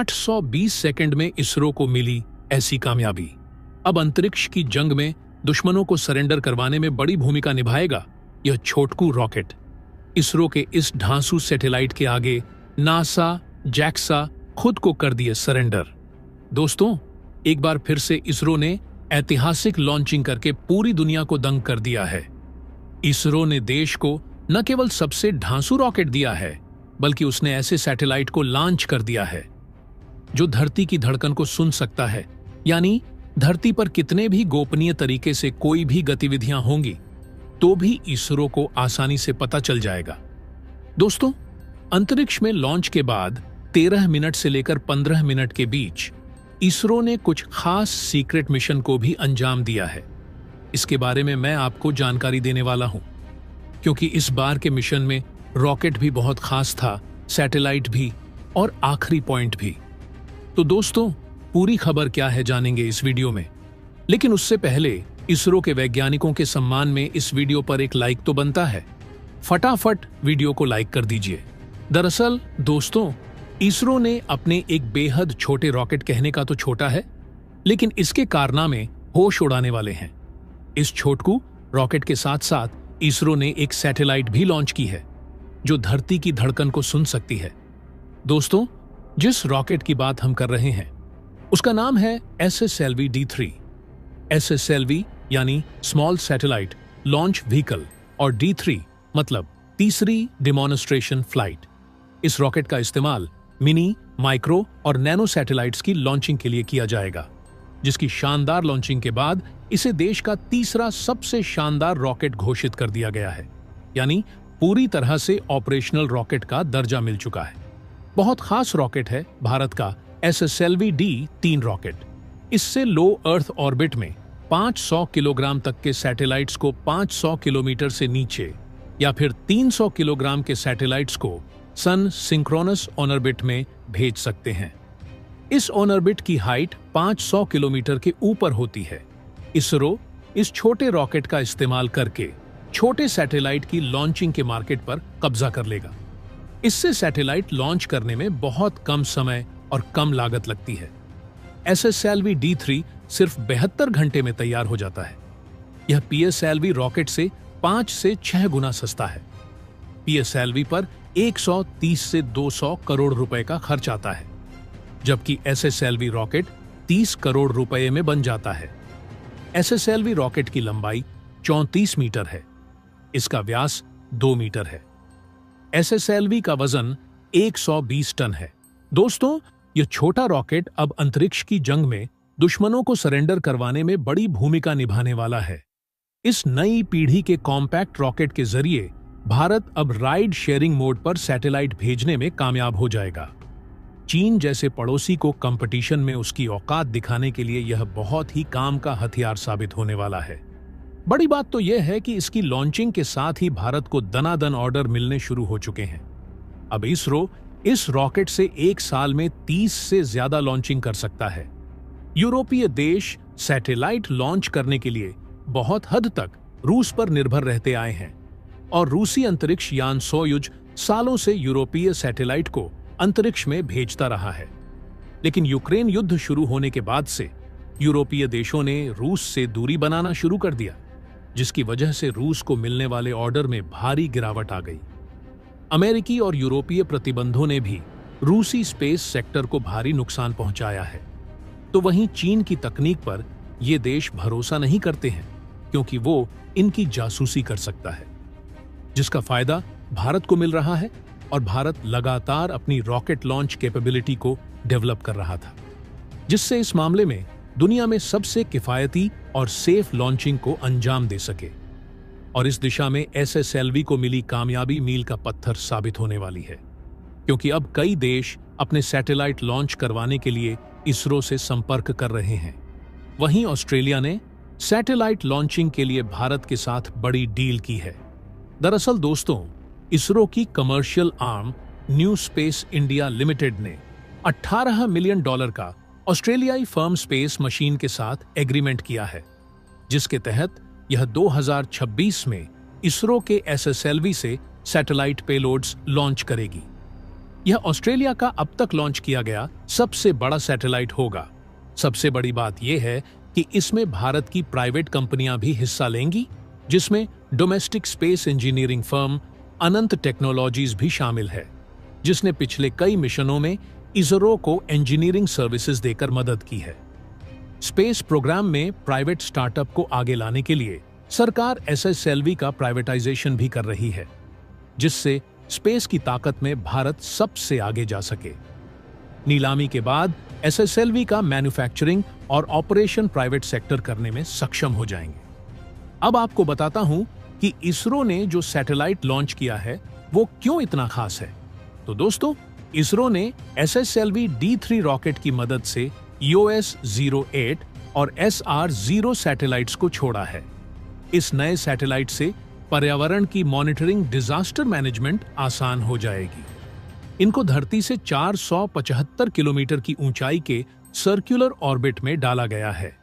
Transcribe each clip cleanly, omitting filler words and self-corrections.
820 second में इसरो को मिली ऐसी कामयाबी अब अंतरिक्ष की जंग में दुश्मनों को सरेंडर करवाने में बड़ी भूमिका निभाएगा यह छोटकू रॉकेट। इसरो के इस ढांसू सैटेलाइट के आगे नासा, जैक्सा खुद को कर दिए सरेंडर। दोस्तों, एक बार फिर से इसरो ने ऐतिहासिक लॉन्चिंग करके पूरी दुनिया को दंग कर दिया है। इसरो ने देश को न केवल सबसे ढांसू रॉकेट दिया है, बल्कि उसने ऐसे सैटेलाइट को लॉन्च कर दिया है जो धरती की धड़कन को सुन सकता है। यानी धरती पर कितने भी गोपनीय तरीके से कोई भी गतिविधियां होंगी तो भी इसरो को आसानी से पता चल जाएगा। दोस्तों, अंतरिक्ष में लॉन्च के बाद 13 मिनट से लेकर 15 मिनट के बीच इसरो ने कुछ खास सीक्रेट मिशन को भी अंजाम दिया है। इसके बारे में मैं आपको जानकारी देने वाला हूं, क्योंकि इस बार के मिशन में रॉकेट भी बहुत खास था, सैटेलाइट भी और आखिरी पॉइंट भी। तो दोस्तों, पूरी खबर क्या है जानेंगे इस वीडियो में। लेकिन उससे पहले इसरो के वैज्ञानिकों के सम्मान में इस वीडियो पर एक लाइक तो बनता है। फटाफट वीडियो को लाइक कर दीजिए। दरअसल दोस्तों, इसरो ने अपने एक बेहद छोटे रॉकेट, कहने का तो छोटा है, लेकिन इसके कारनामे होश उड़ाने वाले हैं। इस छोटकू रॉकेट के साथ साथ इसरो ने एक सैटेलाइट भी लॉन्च की है जो धरती की धड़कन को सुन सकती है। दोस्तों, जिस रॉकेट की बात हम कर रहे हैं उसका नाम है SSLV-D3। SSLV यानी स्मॉल सैटेलाइट लॉन्च व्हीकल और D3 मतलब तीसरी डेमोन्स्ट्रेशन फ्लाइट। इस रॉकेट का इस्तेमाल मिनी, माइक्रो और नैनो सैटेलाइट्स की लॉन्चिंग के लिए किया जाएगा, जिसकी शानदार लॉन्चिंग के बाद इसे देश का तीसरा सबसे शानदार रॉकेट घोषित कर दिया गया है। यानी पूरी तरह से ऑपरेशनल रॉकेट का दर्जा मिल चुका है। बहुत खास रॉकेट है भारत का SSLV-D3 रॉकेट। इससे लो अर्थ ऑर्बिट में 500 किलोग्राम तक के सैटेलाइट्स को 500 किलोमीटर से नीचे या फिर 300 किलोग्राम के सैटेलाइट्स को सन सिंक्रोनस ऑनऑर्बिट में भेज सकते हैं। इस ऑनऑर्बिट की हाइट 500 किलोमीटर के ऊपर होती है। इसरो इस छोटे रॉकेट का इस्तेमाल करके छोटे सैटेलाइट की लॉन्चिंग के मार्केट पर कब्जा कर लेगा। इससे सैटेलाइट लॉन्च करने में बहुत कम समय और कम लागत लगती है। SSLV-D3 सिर्फ 72 घंटे में तैयार हो जाता है। यह PSLV रॉकेट से 5 से 6 गुना सस्ता है। PSLV पर 130 से 200 करोड़ रुपए का खर्च आता है, जबकि SSLV रॉकेट 30 करोड़ रुपए में बन जाता है। SSLV रॉकेट की लंबाई 34 मीटर है। इसका व्यास 2 मीटर है। SSLV का वजन 120 टन है। दोस्तों, यह छोटा रॉकेट अब अंतरिक्ष की जंग में दुश्मनों को सरेंडर करवाने में बड़ी भूमिका निभाने वाला है। इस नई पीढ़ी के कॉम्पैक्ट रॉकेट के जरिए भारत अब राइड शेयरिंग मोड पर सैटेलाइट भेजने में कामयाब हो जाएगा। चीन जैसे पड़ोसी को कंपटीशन में उसकी औकात दिखाने के लिए यह बहुत ही काम का हथियार साबित होने वाला है। बड़ी बात तो यह है कि इसकी लॉन्चिंग के साथ ही भारत को दनादन ऑर्डर मिलने शुरू हो चुके हैं। अब इसरो इस रॉकेट से एक साल में 30 से ज्यादा लॉन्चिंग कर सकता है। यूरोपीय देश सैटेलाइट लॉन्च करने के लिए बहुत हद तक रूस पर निर्भर रहते आए हैं और रूसी अंतरिक्ष यान सोयुज सालों से यूरोपीय सैटेलाइट को अंतरिक्ष में भेजता रहा है। लेकिन यूक्रेन युद्ध शुरू होने के बाद से यूरोपीय देशों ने रूस से दूरी बनाना शुरू कर दिया, जिसकी वजह से रूस को मिलने वाले ऑर्डर में भारी गिरावट आ गई। अमेरिकी और यूरोपीय प्रतिबंधों ने भी रूसी स्पेस सेक्टर को भारी नुकसान पहुंचाया है। तो वहीं चीन की तकनीक पर ये देश भरोसा नहीं करते हैं, क्योंकि वो इनकी जासूसी कर सकता है, जिसका फायदा भारत को मिल रहा है। और भारत लगातार अपनी रॉकेट लॉन्च कैपेबिलिटी को डेवलप कर रहा था, जिससे इस मामले में दुनिया में सबसे किफायती और सेफ लॉन्चिंग को अंजाम दे सके। और इस दिशा में SSLV को मिली कामयाबी मील का पत्थर साबित होने वाली है, क्योंकि अब कई देश अपने सैटेलाइट लॉन्च करवाने के लिए इसरो से संपर्क कर रहे हैं। वहीं ऑस्ट्रेलिया ने सैटेलाइट लॉन्चिंग के लिए भारत के साथ बड़ी डील की है। दरअसल दोस्तों, इसरो की commercial arm new space India limited ने $18 मिलियन का ऑस्ट्रेलियाई फर्म स्पेस मशीन के साथ एग्रीमेंट किया है, जिसके तहत यह 2026 में इसरो के SSLV से सैटेलाइट पेलोड्स लॉन्च करेगी। यह ऑस्ट्रेलिया का अब तक लॉन्च किया गया सबसे बड़ा सैटेलाइट होगा। सबसे बड़ी बात यह है कि इसमें भारत की प्राइवेट कंपनियां भी हिस्सा लेंगी, जिसमें डोमेस्टिक स्पेस इंजीनियरिंग फर्म अनंत टेक्नोलॉजीज भी शामिल है, जिसने पिछले कई मिशनों में इसरो को इंजीनियरिंग सर्विसेज देकर मदद की है। स्पेस प्रोग्राम में प्राइवेट स्टार्टअप को आगे लाने के लिए सरकार एसएसएलवी का प्राइवेटाइजेशन भी कर रही है, जिससे स्पेस की ताकत में भारत सबसे आगे जा सके। नीलामी के बाद एसएसएलवी का मैन्युफैक्चरिंग और ऑपरेशन प्राइवेट सेक्टर करने में सक्षम हो जाएंगे। अब आपको बताता हूं कि इसरो ने जो सैटेलाइट लॉन्च किया है वो क्यों इतना खास है। तो दोस्तों, इसरो ने एसएसएलवी D3 रॉकेट की मदद से EOS-08 और SR-0 सैटेलाइट्स को छोड़ा है। इस नए सैटेलाइट से पर्यावरण की मॉनिटरिंग, डिजास्टर मैनेजमेंट आसान हो जाएगी। इनको धरती से 475 किलोमीटर की ऊंचाई के सर्कुलर ऑर्बिट में डाला गया है।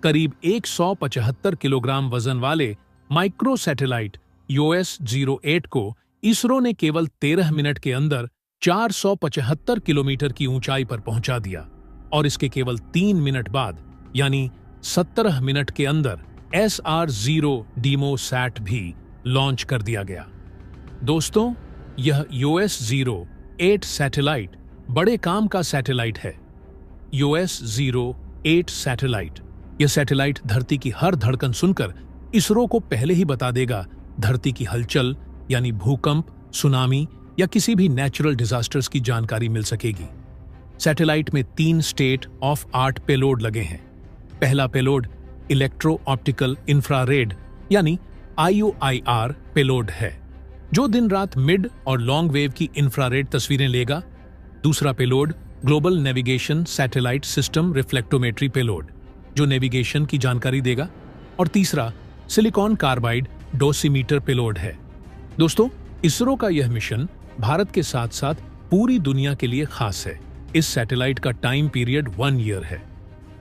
करीब 175 किलोग्राम वजन वाले माइक्रो सैटेलाइट EOS-08 को इसरो ने केवल 13 मिनट के अंदर 475 किलोमीटर की ऊंचाई पर पहुंचा दिया और इसके केवल 3 मिनट बाद यानी 17 मिनट के अंदर SR-0 डीमोसैट भी लॉन्च कर दिया गया। दोस्तों, यह EOS-08 सैटेलाइट बड़े काम का सैटेलाइट है। EOS-08 सैटेलाइट, यह सैटेलाइट धरती की हर धड़कन सुनकर इसरो को पहले ही बता देगा धरती की हलचल यानी भूकंप, सुनामी या किसी भी नेचुरल डिजास्टर्स की जानकारी मिल सकेगी। सैटेलाइट में 3 स्टेट ऑफ आर्ट पेलोड लगे हैं। पहला पेलोड इलेक्ट्रो ऑप्टिकल इंफ्रारेड यानी IOIR पेलोड है, जो दिन रात मिड और लॉन्ग वेव की इंफ्रारेड तस्वीरें लेगा। दूसरा payload global navigation satellite system reflectometry payload, जो नेविगेशन की जानकारी देगा। और तीसरा सिलिकॉन कार्बाइड डोसीमीटर पेलोड है। दोस्तों, इसरो का यह मिशन भारत के साथ साथ पूरी दुनिया के लिए खास है। इस सैटेलाइट का टाइम पीरियड 1 ईयर है।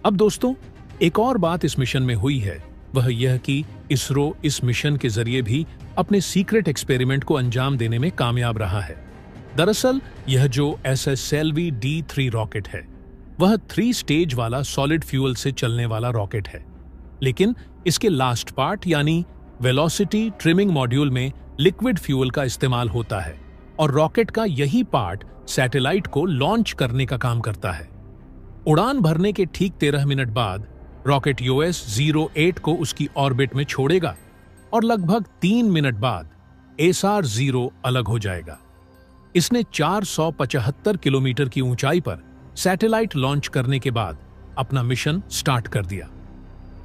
अब दोस्तों, एक और बात इस मिशन में हुई है, वह यह कि इसरो इस मिशन के जरिए भी अपने सीक्रेट एक्सपेरिमेंट को अंजाम देने में कामयाब रहा है। दरअसल यह जो एसएसएलवी D3 रॉकेट है, वह 3 स्टेज वाला सॉलिड फ्यूल से चलने वाला रॉकेट है, लेकिन इसके लास्ट पार्ट यानी वेलोसिटी ट्रिमिंग मॉड्यूल में लिक्विड फ्यूल का इस्तेमाल होता है और रॉकेट का यही पार्ट सैटेलाइट को लॉन्च करने का काम करता है। उड़ान भरने के ठीक 13 मिनट बाद रॉकेट EOS-08 को उसकी ऑर्बिट में छोड़ेगा और लगभग 3 मिनट बाद SR-0 अलग हो जाएगा। इसने 475 किलोमीटर की ऊंचाई पर सैटेलाइट लॉन्च करने के बाद अपना मिशन स्टार्ट कर दिया।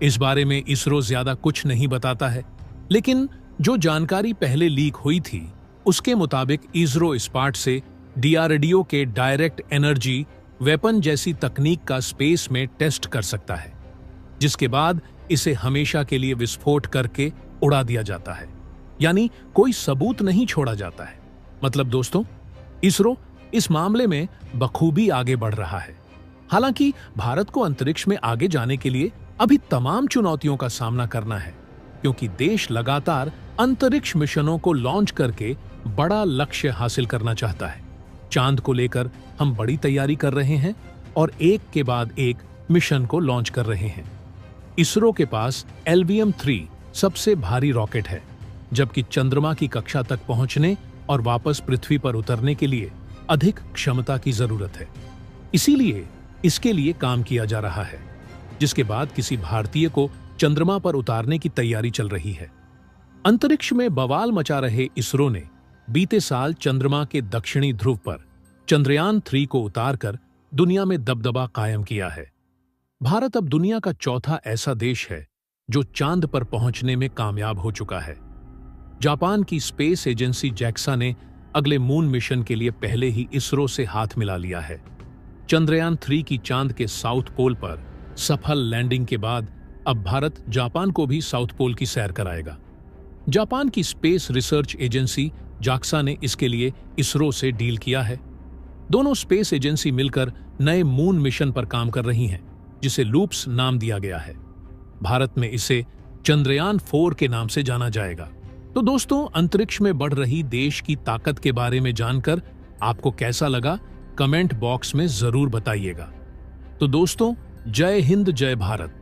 इस बारे में इसरो ज्यादा कुछ नहीं बताता है, लेकिन जो जानकारी पहले लीक हुई थी उसके मुताबिक इसरो इस पार्ट से DRDO के डायरेक्ट एनर्जी वेपन जैसी तकनीक का स्पेस में टेस्ट कर सकता है, जिसके बाद इसे हमेशा के लिए विस्फोट करके उड़ा दिया जाता है, यानी कोई सबूत नहीं छोड़ा जाता है। मतलब दोस्तों, इसरो इस मामले में बखूबी आगे बढ़ रहा है। हालांकि भारत को अंतरिक्ष में आगे जाने के लिए अभी तमाम चुनौतियों का सामना करना है, क्योंकि देश लगातार अंतरिक्ष मिशनों को लॉन्च करके बड़ा लक्ष्य हासिल करना चाहता है। चांद को लेकर हम बड़ी तैयारी कर रहे हैं और एक के बाद एक मिशन को लॉन्च कर रहे हैं। इसरो के पास LVM-3 सबसे भारी रॉकेट है, जबकि चंद्रमा की कक्षा तक पहुंचने और वापस पृथ्वी पर उतरने के लिए अधिक क्षमता की जरूरत है। इसीलिए इसके लिए काम किया जा रहा है, जिसके बाद किसी भारतीय को चंद्रमा पर उतारने की तैयारी चल रही है। अंतरिक्ष में बवाल मचा रहे इसरो ने बीते साल चंद्रमा के दक्षिणी ध्रुव पर चंद्रयान-3 को उतारकर दुनिया में दबदबा कायम किया है। भारत अब दुनिया का चौथा ऐसा देश है जो चांद पर पहुंचने में कामयाब हो चुका है। जापान की स्पेस एजेंसी JAXA ने अगले मून मिशन के लिए पहले ही इसरो से हाथ मिला लिया है। चंद्रयान-3 की चांद के साउथ पोल पर सफल लैंडिंग के बाद अब भारत जापान को भी साउथ पोल की सैर कराएगा। जापान की स्पेस रिसर्च एजेंसी JAXA ने इसके लिए इसरो से डील किया है। दोनों स्पेस एजेंसी मिलकर नए मून मिशन पर काम कर रही हैं, जिसे लूप्स नाम दिया गया है। भारत में इसे चंद्रयान-4 के नाम से जाना जाएगा। तो दोस्तों, अंतरिक्ष में बढ़ रही देश की ताकत के बारे में जानकर आपको कैसा लगा कमेंट बॉक्स में जरूर बताइएगा। तो दोस्तों, जय हिंद जय भारत।